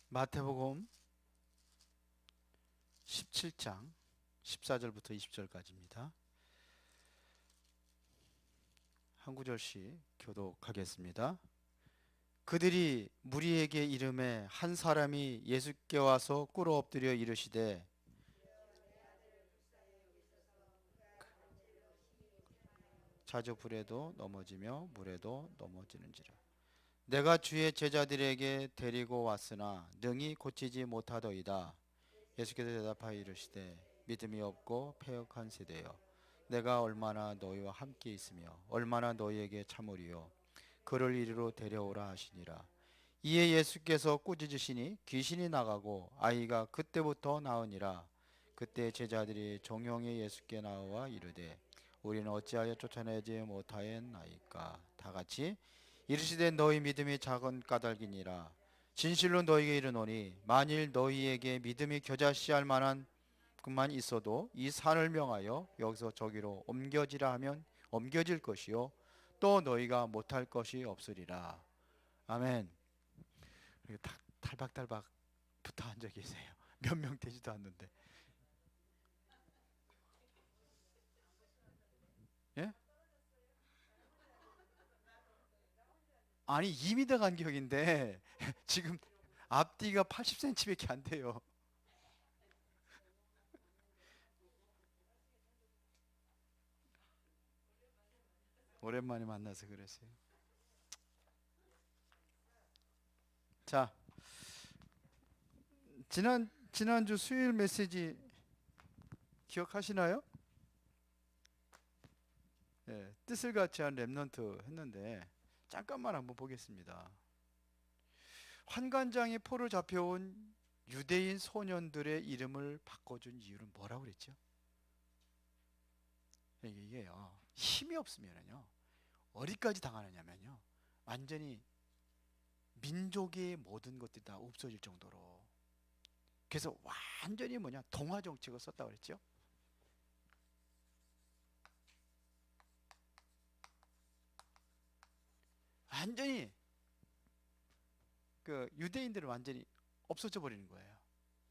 마태복음 17장 14절부터 20절까지입니다. 한 구절씩 교독하겠습니다. 그들이 무리에게 이르매 한 사람이 예수께 와서 꿇어 엎드려 이르시되 자주 불에도 넘어지며 물에도 넘어지는지라. 내가 주의 제자들에게 데리고 왔으나 능히 고치지 못하더이다. 예수께서 대답하여 이르시되 믿음이 없고 패역한 세대여, 내가 얼마나 너희와 함께 있으며 얼마나 너희에게 참으리요. 그를 이리로 데려오라 하시니라. 이에 예수께서 꾸짖으시니 귀신이 나가고 아이가 그때부터 나으니라. 그때 제자들이 종용에 예수께 나와 이르되 우리는 어찌하여 쫓아내지 못하였나이까. 다 같이 이르시되 너희 믿음이 작은 까닭이니라. 진실로 너희에게 이르노니 만일 너희에게 믿음이 겨자씨알 만한 것만 있어도 이 산을 명하여 여기서 저기로 옮겨지라 하면 옮겨질 것이요 또 너희가 못할 것이 없으리라. 아멘. 탈박탈박 붙어 앉아 계세요. 몇 명 되지도 않는데. 예? 아니 2m 간격인데 지금 앞뒤가 80cm밖에 안 돼요. 오랜만에 만나서 그랬어요. 자, 지난주 수요일 메시지 기억하시나요? 예, 뜻을 같이 한 렘넌트 했는데 잠깐만 한번 보겠습니다. 환관장에 포로 잡혀온 유대인 소년들의 이름을 바꿔준 이유는 뭐라고 그랬죠? 이게요, 힘이 없으면요 어디까지 당하느냐면요 완전히 민족의 모든 것들이 다 없어질 정도로. 그래서 완전히 동화 정책을 썼다고 그랬죠. 완전히 그 유대인들을 완전히 없어져 버리는 거예요.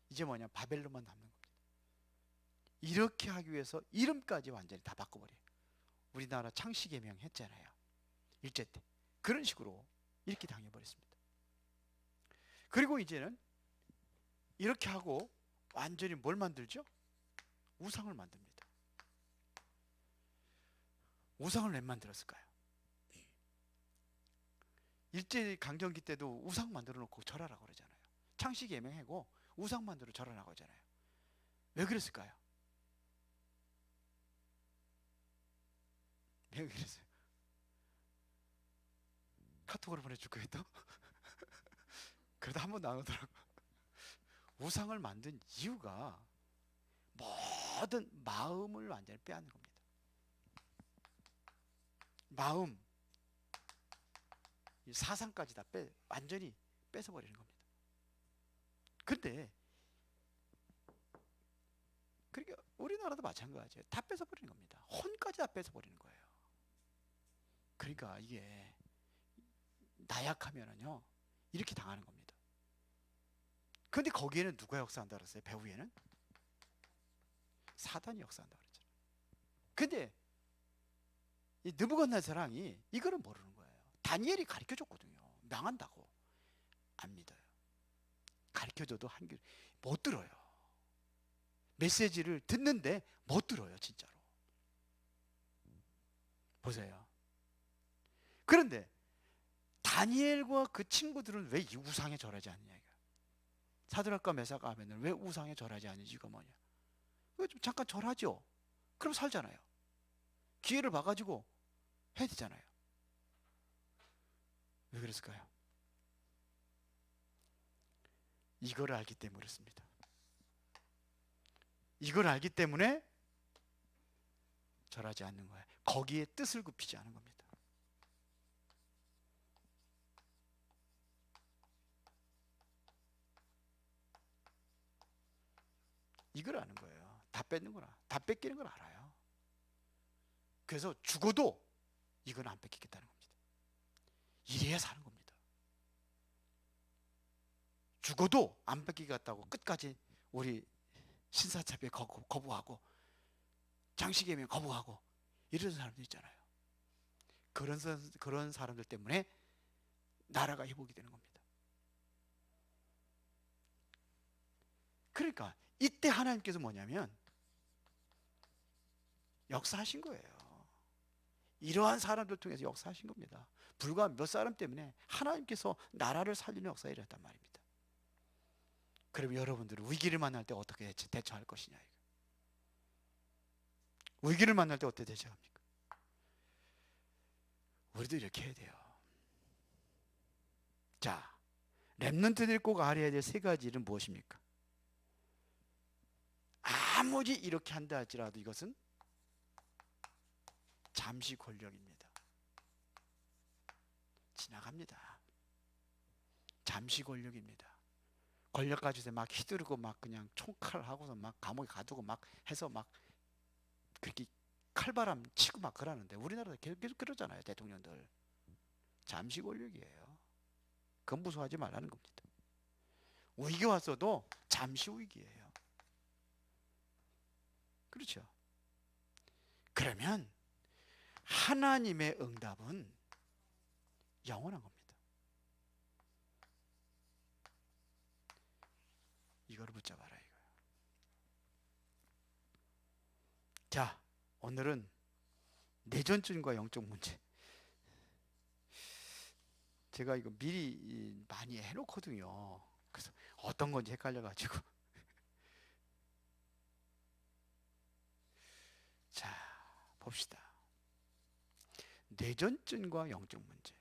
이제 바벨론만 남는 겁니다. 이렇게 하기 위해서 이름까지 완전히 다 바꿔버려요. 우리나라 창씨개명 했잖아요, 일제 때. 그런 식으로 이렇게 당해버렸습니다. 그리고 이제는 이렇게 하고 완전히 뭘 만들죠? 우상을 만듭니다. 우상을 왜 만들었을까요? 일제 강점기 때도 우상 만들어 놓고 절하라고 그러잖아요. 창씨개명하고 우상 만들어 절하라고 하잖아요. 왜 그랬을까요? 왜 그랬어요? 카톡으로 보내줄 거예요 또? 그래도 한 번도 안 오더라고. 우상을 만든 이유가 모든 마음을 완전히 빼앗는 겁니다. 마음, 사상까지 다 완전히 뺏어버리는 겁니다. 근데 그러니까 우리나라도 마찬가지예요. 다 뺏어버리는 겁니다. 혼까지 다 뺏어버리는 거예요. 그러니까 이게 나약하면은요 이렇게 당하는 겁니다. 근데 거기에는 누가 역사한다 그랬어요? 배후에는 사단이 역사한다 그랬잖아요. 근데 이 느부갓네살이 이거를 모르는 거예요. 다니엘이 가르쳐 줬거든요. 망한다고. 안 믿어요. 가르쳐 줘도 못 들어요. 메시지를 듣는데 못 들어요, 진짜로. 보세요. 그런데 다니엘과 그 친구들은 왜 이 우상에 절하지 않느냐. 사드락과 메사가 하면은 왜 우상에 절하지 않는지. 이거 뭐냐. 좀 잠깐 절하죠. 그럼 살잖아요. 기회를 봐가지고 해야 되잖아요. 왜 그랬을까요? 이걸 알기 때문에 그렇습니다. 이걸 알기 때문에 절하지 않는 거예요. 거기에 뜻을 굽히지 않은 겁니다. 이걸 아는 거예요. 다 뺏는구나. 다 뺏기는 걸 알아요. 그래서 죽어도 이건 안 뺏기겠다는 겁니다. 이래야 사는 겁니다. 죽어도 안 뺏기겠다고 끝까지 우리 신사참배 거부하고 장시개명 거부하고 이런 사람들 있잖아요. 그런 사람들 때문에 나라가 회복이 되는 겁니다. 그러니까 이때 하나님께서 뭐냐면 역사하신 거예요. 이러한 사람들 통해서 역사하신 겁니다. 불과 몇 사람 때문에 하나님께서 나라를 살리는 역사가 일어났단 말입니다. 그럼 여러분들은 위기를 만날 때 어떻게 대처할 것이냐, 이거. 위기를 만날 때 어떻게 대처합니까? 우리도 이렇게 해야 돼요. 자, 렘넌트들이 꼭 알아야 될 세 가지 일은 무엇입니까? 아무리 이렇게 한다 할지라도 이것은 잠시 권력입니다. 지나갑니다. 잠시 권력입니다. 권력 가지고 막 휘두르고 막 그냥 총칼하고서 막 감옥에 가두고 막 해서 막 그렇게 칼바람 치고 막 그러는데 우리나라도 계속 그러잖아요. 대통령들. 잠시 권력이에요. 그건 무서워하지 말라는 겁니다. 위기 왔어도 잠시 위기예요. 그렇죠? 그러면 하나님의 응답은 영원한 겁니다. 이거를 붙잡아라 이거예요. 자, 오늘은 내전증과 영적 문제. 제가 이거 미리 많이 해놓거든요. 그래서 어떤 건지 헷갈려가지고. 자, 봅시다. 내전증과 영적 문제.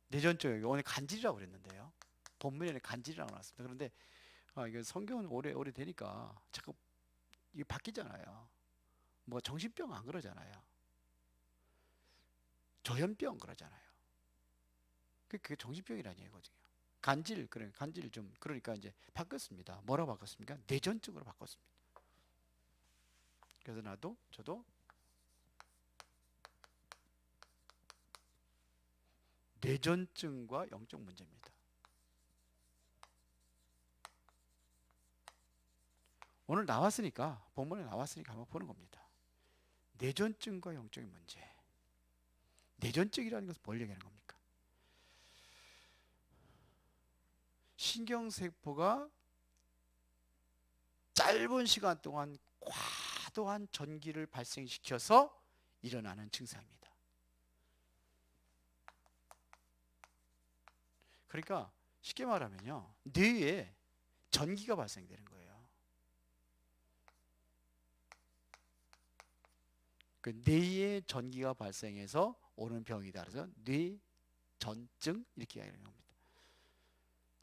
내전증, 오늘 간질이라고 그랬는데요. 본문에는 간질이라고 나왔습니다. 그런데 이거 성경은 오래 되니까 자꾸 이게 바뀌잖아요. 뭐 정신병 안 그러잖아요. 조현병 그러잖아요. 그게 정신병이라는 얘기거든요. 간질 좀 그러니까 이제 바꿨습니다. 뭐라고 바꿨습니까? 내전증으로 바꿨습니다. 그래서 저도 내전증과 영적 문제입니다. 오늘 나왔으니까 본문에 나왔으니까 한번 보는 겁니다. 내전증과 영적인 문제. 내전증이라는 것은 뭘 얘기하는 겁니까? 신경세포가 짧은 시간 동안 과도한 전기를 발생시켜서 일어나는 증상입니다. 그러니까 쉽게 말하면요, 뇌에 전기가 발생되는 거예요. 그 뇌에 전기가 발생해서 오는 병이다. 그래서 뇌전증 이렇게 얘기하는 겁니다.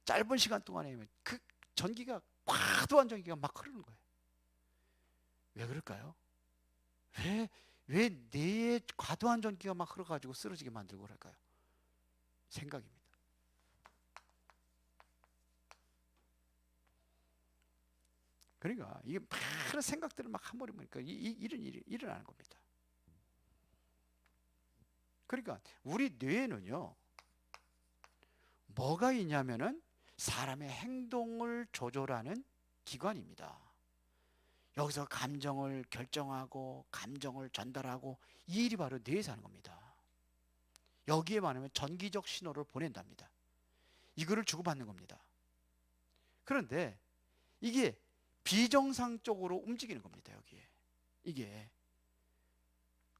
짧은 시간 동안에 그 전기가 과도한 전기가 막 흐르는 거예요. 왜 그럴까요? 왜 뇌에 과도한 전기가 막 흘러가지고 쓰러지게 만들고 그럴까요? 생각입니다. 그러니까 이게 많은 생각들을 막 한 번에 보니까 이런 일이 일어나는 겁니다. 그러니까 우리 뇌에는요, 뭐가 있냐면은 사람의 행동을 조절하는 기관입니다. 여기서 감정을 결정하고 감정을 전달하고 이 일이 바로 뇌에서 하는 겁니다. 여기에 말하면 전기적 신호를 보낸답니다. 이거를 주고받는 겁니다. 그런데 이게 비정상적으로 움직이는 겁니다. 여기에 이게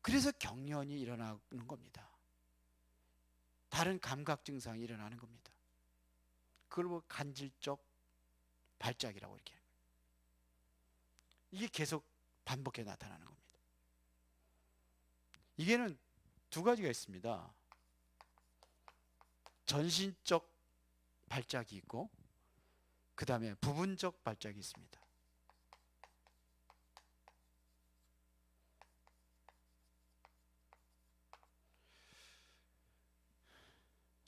그래서 경련이 일어나는 겁니다. 다른 감각 증상이 일어나는 겁니다. 그걸 뭐 간질적 발작이라고 이렇게 하는 거예요. 이게 계속 반복해 나타나는 겁니다. 이게는 두 가지가 있습니다. 전신적 발작이 있고 그 다음에 부분적 발작이 있습니다.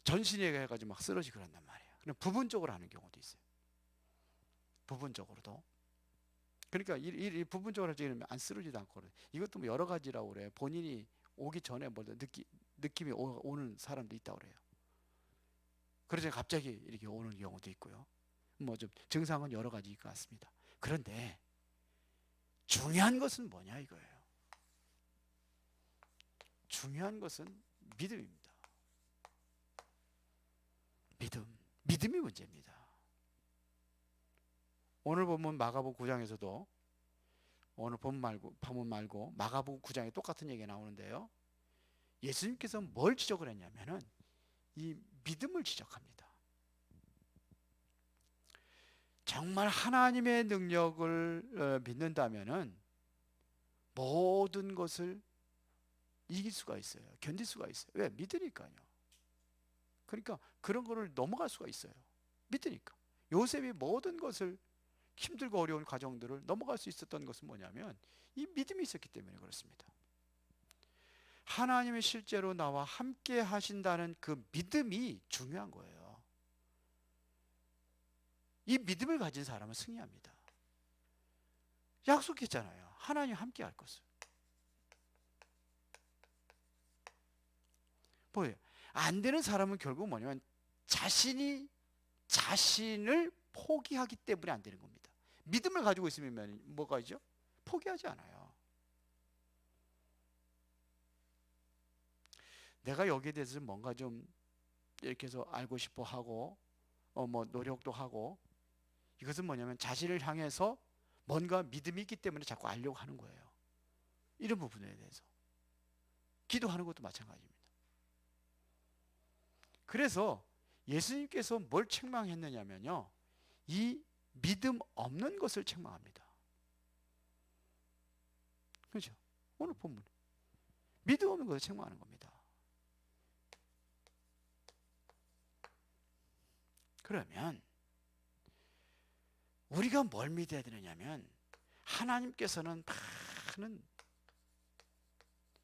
전신에 해가지고 막 쓰러지고 그런단 말이에요. 그럼 부분적으로 하는 경우도 있어요. 부분적으로도. 그러니까 이 부분적으로 하면 안 쓰러지도 않고 이것도 뭐 여러 가지라고 그래요. 본인이 오기 전에 뭐 느낌이 오는 사람도 있다고 그래요. 그래서 갑자기 이렇게 오는 경우도 있고요. 뭐 좀 증상은 여러 가지일 것 같습니다. 그런데 중요한 것은 뭐냐 이거예요. 중요한 것은 믿음입니다. 믿음이 문제입니다. 오늘 본문 마가복음 9장에서도 오늘 본문 말고 마가복음 9장에 똑같은 얘기가 나오는데요. 예수님께서 뭘 지적을 했냐면은 이 믿음을 지적합니다. 정말 하나님의 능력을 믿는다면은 모든 것을 이길 수가 있어요. 견딜 수가 있어요. 왜? 믿으니까요. 그러니까 그런 거를 넘어갈 수가 있어요. 믿으니까. 요셉이 모든 것을 힘들고 어려운 과정들을 넘어갈 수 있었던 것은 뭐냐면 이 믿음이 있었기 때문에 그렇습니다. 하나님이 실제로 나와 함께 하신다는 그 믿음이 중요한 거예요. 이 믿음을 가진 사람은 승리합니다. 약속했잖아요. 하나님 함께 할 것을. 뭐예요? 안 되는 사람은 결국 뭐냐면 자신을 포기하기 때문에 안 되는 겁니다. 믿음을 가지고 있으면 뭐가 있죠? 포기하지 않아요. 내가 여기에 대해서 뭔가 좀 이렇게 해서 알고 싶어 하고 뭐 노력도 하고 이것은 뭐냐면 자신을 향해서 뭔가 믿음이 있기 때문에 자꾸 알려고 하는 거예요. 이런 부분에 대해서 기도하는 것도 마찬가지입니다. 그래서 예수님께서 뭘 책망했느냐면요, 이 믿음 없는 것을 책망합니다. 그렇죠? 오늘 본문 믿음 없는 것을 책망하는 겁니다. 그러면 우리가 뭘 믿어야 되느냐면 하나님께서는 많은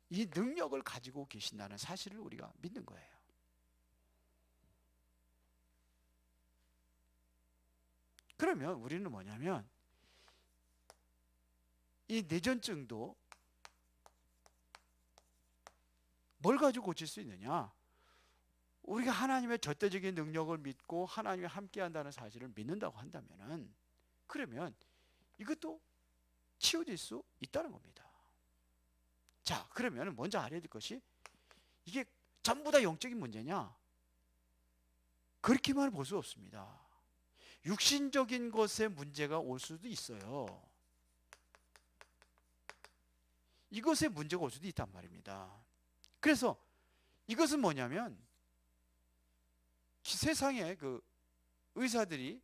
이 능력을 가지고 계신다는 사실을 우리가 믿는 거예요. 그러면 우리는 뭐냐면 이 뇌전증도 뭘 가지고 고칠 수 있느냐? 우리가 하나님의 절대적인 능력을 믿고 하나님이 함께 한다는 사실을 믿는다고 한다면은 그러면 이것도 치유될 수 있다는 겁니다. 자, 그러면 먼저 알아야 될 것이 이게 전부 다 영적인 문제냐? 그렇게만 볼 수 없습니다. 육신적인 것에 문제가 올 수도 있어요. 이것에 문제가 올 수도 있단 말입니다. 그래서 이것은 뭐냐면 세상에 그 의사들이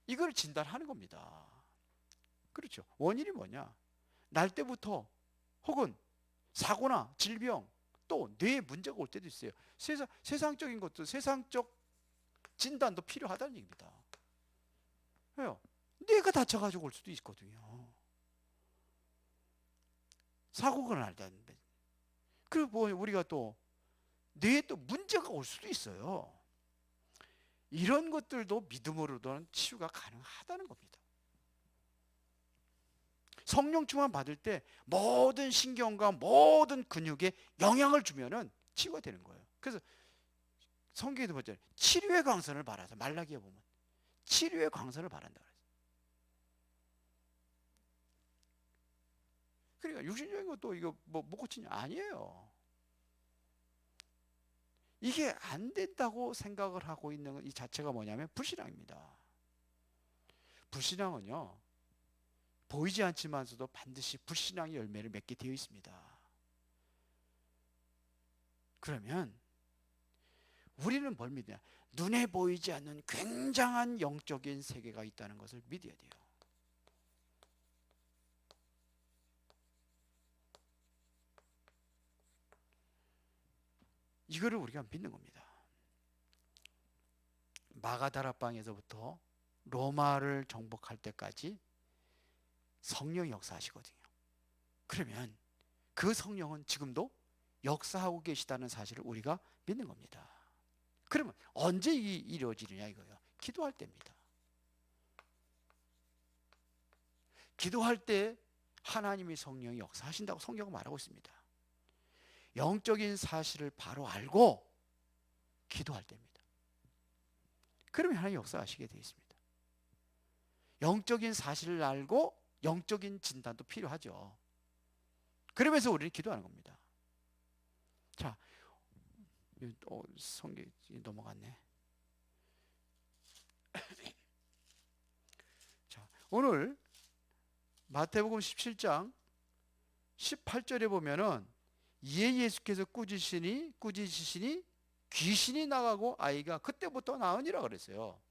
이걸 진단하는 겁니다. 그렇죠. 원인이 뭐냐? 날 때부터 혹은 사고나 질병 또 뇌에 문제가 올 때도 있어요. 세상적인 것도 세상적 진단도 필요하다는 얘기입니다. 왜요? 뇌가 다쳐가지고 올 수도 있거든요. 사고가 날다는데. 그리고 뭐 우리가 또 뇌에 또 문제가 올 수도 있어요. 이런 것들도 믿음으로는 치유가 가능하다는 겁니다. 성령 충만 받을 때 모든 신경과 모든 근육에 영향을 주면은 치유가 되는 거예요. 그래서 성경에도 보잖아요. 치료의 광선을 바라서 말라기에 보면 치료의 광선을 바란다 그랬어요. 그러니까 육신적인 것도 이거 뭐 못 고치냐? 아니에요. 이게 안 된다고 생각을 하고 있는 이 자체가 뭐냐면 불신앙입니다. 불신앙은요, 보이지 않지만서도 반드시 불신앙의 열매를 맺게 되어 있습니다. 그러면 우리는 뭘 믿느냐? 눈에 보이지 않는 굉장한 영적인 세계가 있다는 것을 믿어야 돼요. 이거를 우리가 믿는 겁니다. 마가다락방에서부터 로마를 정복할 때까지 성령이 역사하시거든요. 그러면 그 성령은 지금도 역사하고 계시다는 사실을 우리가 믿는 겁니다. 그러면 언제 이루어지느냐 이거예요. 기도할 때입니다. 기도할 때 하나님의 성령이 역사하신다고 성경은 말하고 있습니다. 영적인 사실을 바로 알고 기도할 때입니다. 그러면 하나님 역사하시게 되어 있습니다. 영적인 사실을 알고 영적인 진단도 필요하죠. 그러면서 우리는 기도하는 겁니다. 자, 성경이 넘어갔네. 자, 오늘 마태복음 17장 18절에 보면은 이에 예수께서 꾸짖으시니 귀신이 나가고 아이가 그때부터 나으니라 그랬어요.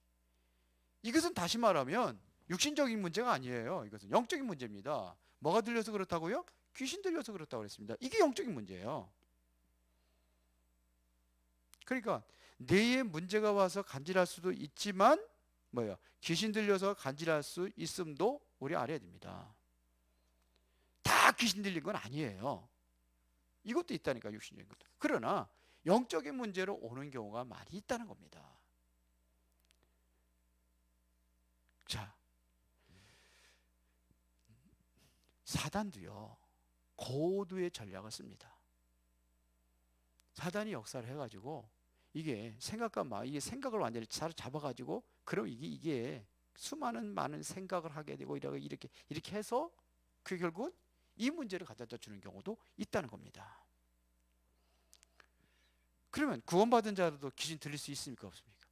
이것은 다시 말하면 육신적인 문제가 아니에요. 이것은 영적인 문제입니다. 뭐가 들려서 그렇다고요? 귀신 들려서 그렇다고 그랬습니다. 이게 영적인 문제예요. 그러니까 뇌에 문제가 와서 간질할 수도 있지만 뭐예요? 귀신 들려서 간질할 수 있음도 우리 알아야 됩니다. 다 귀신 들린 건 아니에요. 이것도 있다니까, 육신적인 것도. 그러나 영적인 문제로 오는 경우가 많이 있다는 겁니다. 자, 사단도요 고도의 전략을 씁니다. 사단이 역사를 해가지고 이게 이게 생각을 완전히 잡아가지고 그럼 이게 수많은 많은 생각을 하게 되고 이렇게 해서 그 결국 이 문제를 가져다 주는 경우도 있다는 겁니다. 그러면 구원받은 자도 귀신 들릴 수 있습니까, 없습니까?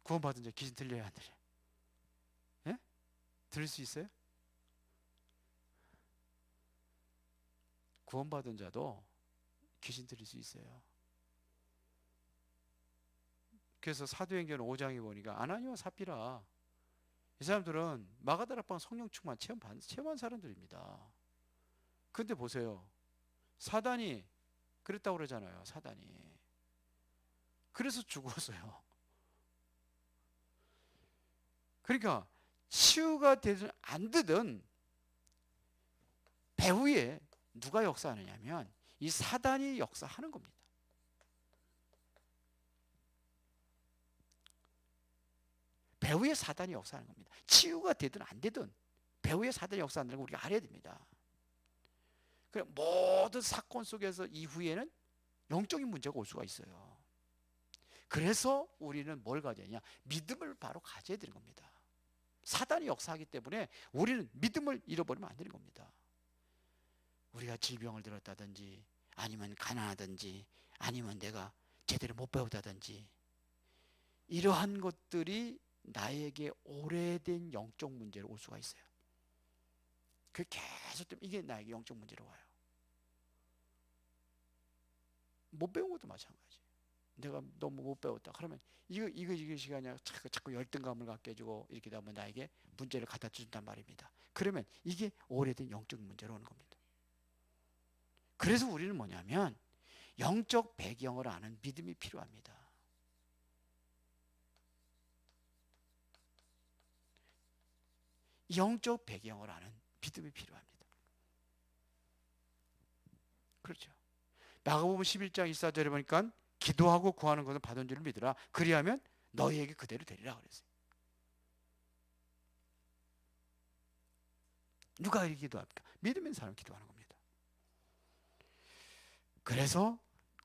구원받은 자 귀신 들려야 안 들려요? 예? 들릴 수 있어요? 구원받은 자도 귀신 들릴 수 있어요. 그래서 사도행전 5장에 보니까 아나니와 삽비라, 이 사람들은 마가다락방 성령 충만 체험한 사람들입니다. 근데 보세요, 사단이 그랬다고 그러잖아요. 사단이 그래서 죽었어요. 그러니까 치유가 되든 안 되든 배후에 누가 역사하느냐면 이 사단이 역사하는 겁니다. 배후에 사단이 역사하는 겁니다. 치유가 되든 안 되든 배후에 사단이 역사한다는 걸 우리가 알아야 됩니다. 모든 사건 속에서 이후에는 영적인 문제가 올 수가 있어요. 그래서 우리는 뭘 가져야 하냐? 믿음을 바로 가져야 되는 겁니다. 사단이 역사하기 때문에 우리는 믿음을 잃어버리면 안 되는 겁니다. 우리가 질병을 들었다든지 아니면 가난하든지 아니면 내가 제대로 못 배우다든지 이러한 것들이 나에게 오래된 영적 문제로 올 수가 있어요. 그 계속 이게 나에게 영적 문제로 와요. 못 배운 것도 마찬가지. 내가 너무 못 배웠다. 그러면 이것이 아니라 자꾸 열등감을 갖게 해주고 이렇게 되면 나에게 문제를 갖다 준단 말입니다. 그러면 이게 오래된 영적 문제로 오는 겁니다. 그래서 우리는 뭐냐면 영적 배경을 아는 믿음이 필요합니다. 영적 배경을 아는 믿음이 필요합니다. 그렇죠. 마가복음 11장 24절에 보니까 기도하고 구하는 것은 받은 줄 믿으라. 그리하면 너희에게 그대로 되리라 그랬어요. 누가 이렇게 기도합니까? 믿음 있는 사람이 기도하는 겁니다. 그래서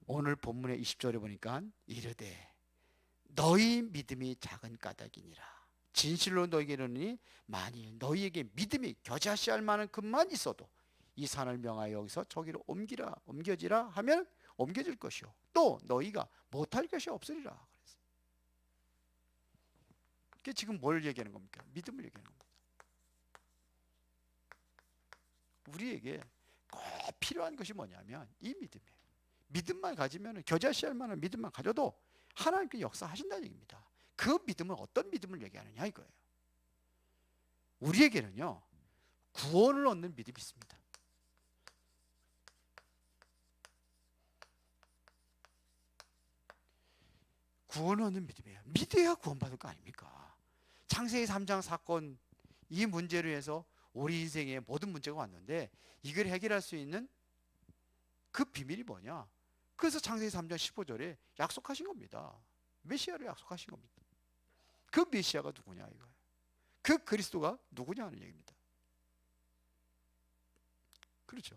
오늘 본문의 20절에 보니까 이르되 너희 믿음이 작은 까닭이니라. 진실로 너희에게 이르노니 만일 너희에게 믿음이 겨자씨 할 만큼만 있어도 이 산을 명하여 여기서 저기로 옮겨지라 하면 옮겨질 것이요 또 너희가 못할 것이 없으리라 그랬어요. 그게 지금 뭘 얘기하는 겁니까? 믿음을 얘기하는 겁니다. 우리에게 꼭 필요한 것이 뭐냐면 이 믿음이에요. 믿음만 가지면 겨자씨 할 만한 믿음만 가져도 하나님께 역사하신다는 얘기입니다. 그 믿음은 어떤 믿음을 얘기하느냐 이거예요. 우리에게는요 구원을 얻는 믿음이 있습니다. 구원을 얻는 믿음이에요. 믿어야 구원받을 거 아닙니까? 창세기 3장 사건 이 문제로 해서 우리 인생에 모든 문제가 왔는데 이걸 해결할 수 있는 그 비밀이 뭐냐? 그래서 창세기 3장 15절에 약속하신 겁니다. 메시아를 약속하신 겁니다. 그 메시아가 누구냐 이거예요. 그 그리스도가 누구냐 하는 얘기입니다. 그렇죠.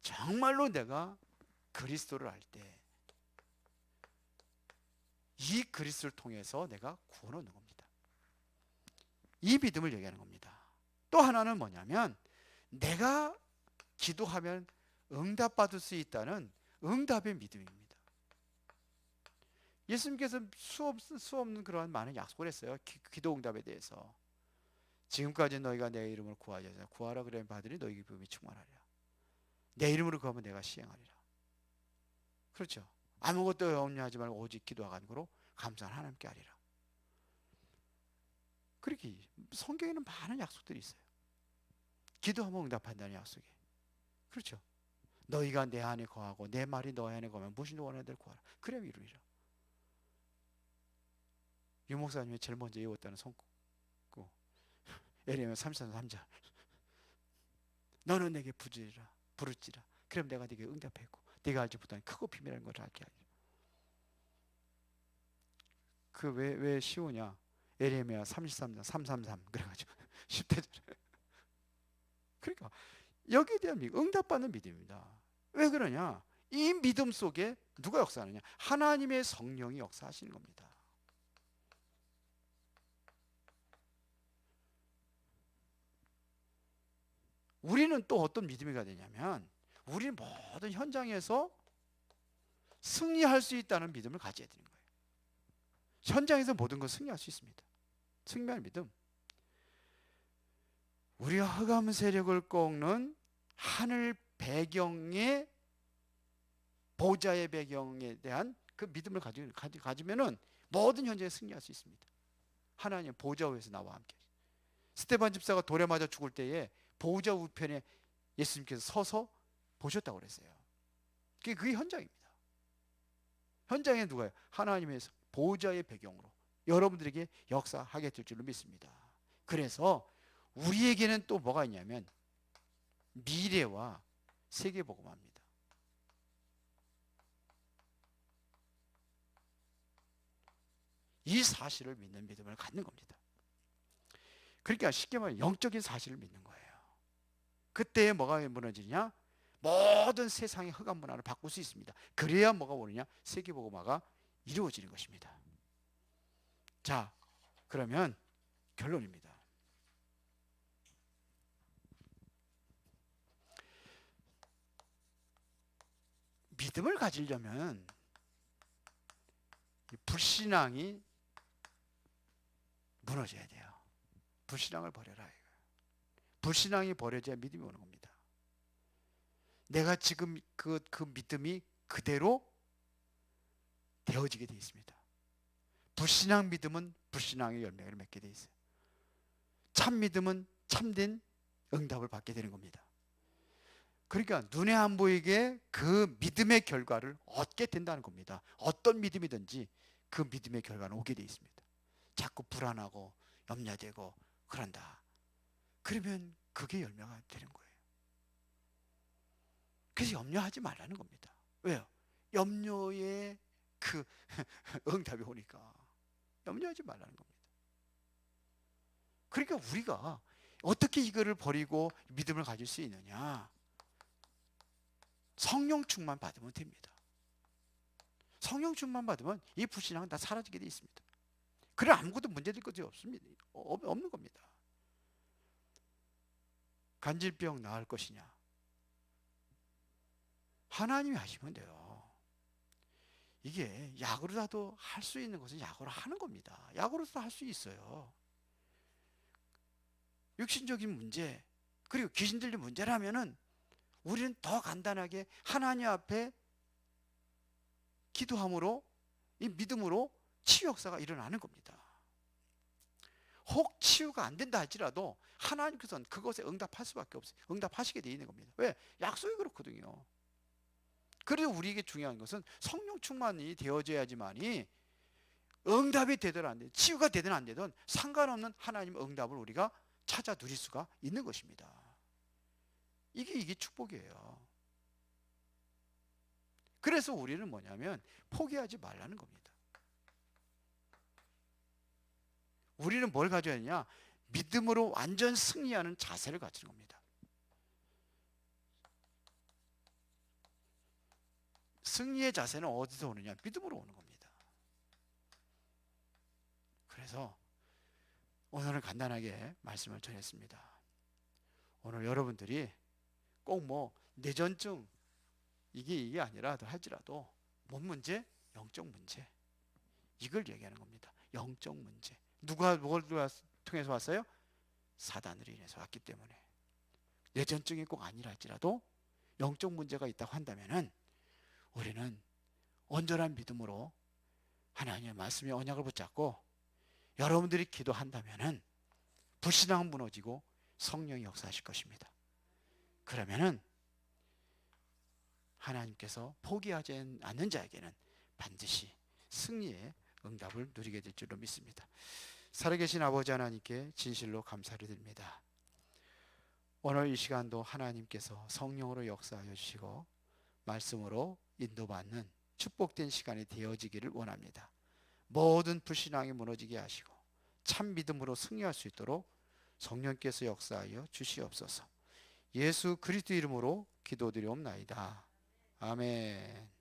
정말로 내가 그리스도를 알 때 이 그리스도를 통해서 내가 구원 얻는 겁니다. 이 믿음을 얘기하는 겁니다. 또 하나는 뭐냐면 내가 기도하면 응답받을 수 있다는 응답의 믿음입니다. 예수님께서 수 없는 그러한 많은 약속을 했어요. 기도 응답에 대해서. 지금까지 너희가 내 이름을 구하자. 구하라 그러면 받으니 너희 기쁨이 충만하리라. 내 이름으로 구하면 내가 시행하리라. 그렇죠. 아무것도 염려하지 말고 오직 기도와 간구로 감사한 하나님께 하리라. 그렇게 성경에는 많은 약속들이 있어요. 기도하면 응답한다는 약속이. 그렇죠. 너희가 내 안에 거하고 내 말이 너희 안에 거하면 무엇인지 원하는 대로 구하라. 그래야 이루리라. 유 목사님이 제일 먼저 외웠다는 성구 예레미야 33장 3절. 너는 내게 부르지라. 그럼 내가 네게 응답했고 네가 알지 못하는 크고 비밀한 것을 알게 하리라. 그 왜 쉬우냐? 예레미야 33장 333 그래가지고 10대 그러니까 여기에 대한 응답받는 믿음입니다. 왜 그러냐? 이 믿음 속에 누가 역사하느냐? 하나님의 성령이 역사하시는 겁니다. 우리는 또 어떤 믿음이 되냐면 우리는 모든 현장에서 승리할 수 있다는 믿음을 가져야 되는 거예요. 현장에서 모든 걸 승리할 수 있습니다. 승리할 믿음. 우리가 흑암 세력을 꺾는 하늘 배경의 보좌의 배경에 대한 그 믿음을 가지면은 모든 현장에 승리할 수 있습니다. 하나님 보좌 위에서 나와 함께. 스데반 집사가 돌에 맞아 죽을 때에 보좌 우편에 예수님께서 서서 보셨다고 그랬어요. 그게 현장입니다. 현장에 누가요? 하나님의 보좌의 배경으로 여러분들에게 역사하게 될 줄로 믿습니다. 그래서 우리에게는 또 뭐가 있냐면 미래와 세계복음화입니다. 이 사실을 믿는 믿음을 갖는 겁니다. 그러니까 쉽게 말하면 영적인 사실을 믿는 거예요. 그때 뭐가 무너지냐? 모든 세상의 흑암 문화를 바꿀 수 있습니다. 그래야 뭐가 오느냐? 세계복음화가 이루어지는 것입니다. 자, 그러면 결론입니다. 믿음을 가지려면 불신앙이 무너져야 돼요. 불신앙을 버려라. 불신앙이 버려져야 믿음이 오는 겁니다. 내가 지금 그 믿음이 그대로 되어지게 되어 있습니다. 불신앙 믿음은 불신앙의 열매를 맺게 되어 있어요. 참 믿음은 참된 응답을 받게 되는 겁니다. 그러니까 눈에 안 보이게 그 믿음의 결과를 얻게 된다는 겁니다. 어떤 믿음이든지 그 믿음의 결과는 오게 되어 있습니다. 자꾸 불안하고 염려되고 그런다. 그러면 그게 열매가 되는 거예요. 그래서 염려하지 말라는 겁니다. 왜요? 염려에 그 응답이 오니까 염려하지 말라는 겁니다. 그러니까 우리가 어떻게 이거를 버리고 믿음을 가질 수 있느냐? 성령 충만 받으면 됩니다. 성령 충만 받으면 이 불신앙은 다 사라지게 되어 있습니다. 그래 아무것도 문제될 것이 없습니다. 없는 겁니다. 간질병 나을 것이냐? 하나님이 하시면 돼요. 이게 약으로라도 할 수 있는 것은 약으로 하는 겁니다. 약으로도 할 수 있어요. 육신적인 문제 그리고 귀신 들린 문제라면은 우리는 더 간단하게 하나님 앞에 기도함으로 이 믿음으로 치유 역사가 일어나는 겁니다. 혹 치유가 안 된다 할지라도 하나님께서는 그것에 응답할 수밖에 없어요. 응답하시게 되어 있는 겁니다. 왜? 약속이 그렇거든요. 그래서 우리에게 중요한 것은 성령 충만이 되어져야지만이 응답이 되든 안 되든 치유가 되든 안 되든 상관없는 하나님의 응답을 우리가 찾아 누릴 수가 있는 것입니다. 이게 축복이에요. 그래서 우리는 뭐냐면 포기하지 말라는 겁니다. 우리는 뭘 가져야 하느냐? 믿음으로 완전 승리하는 자세를 가지는 겁니다. 승리의 자세는 어디서 오느냐? 믿음으로 오는 겁니다. 그래서 오늘은 간단하게 말씀을 전했습니다. 오늘 여러분들이 꼭 뭐 뇌전증 이게 아니라도 할지라도 뭔 문제? 영적 문제. 이걸 얘기하는 겁니다. 영적 문제. 누가 뭘 통해서 왔어요? 사단으로 인해서 왔기 때문에. 뇌전증이 꼭 아니라 할지라도 영적 문제가 있다고 한다면은 우리는 온전한 믿음으로 하나님의 말씀의 언약을 붙잡고 여러분들이 기도한다면은 불신앙은 무너지고 성령이 역사하실 것입니다. 그러면은 하나님께서 포기하지 않는 자에게는 반드시 승리의 응답을 누리게 될 줄로 믿습니다. 살아계신 아버지 하나님께 진실로 감사를 드립니다. 오늘 이 시간도 하나님께서 성령으로 역사하여 주시고 말씀으로 인도받는 축복된 시간이 되어지기를 원합니다. 모든 불신앙이 무너지게 하시고 참 믿음으로 승리할 수 있도록 성령께서 역사하여 주시옵소서. 예수 그리스도 이름으로 기도드리옵나이다. 아멘.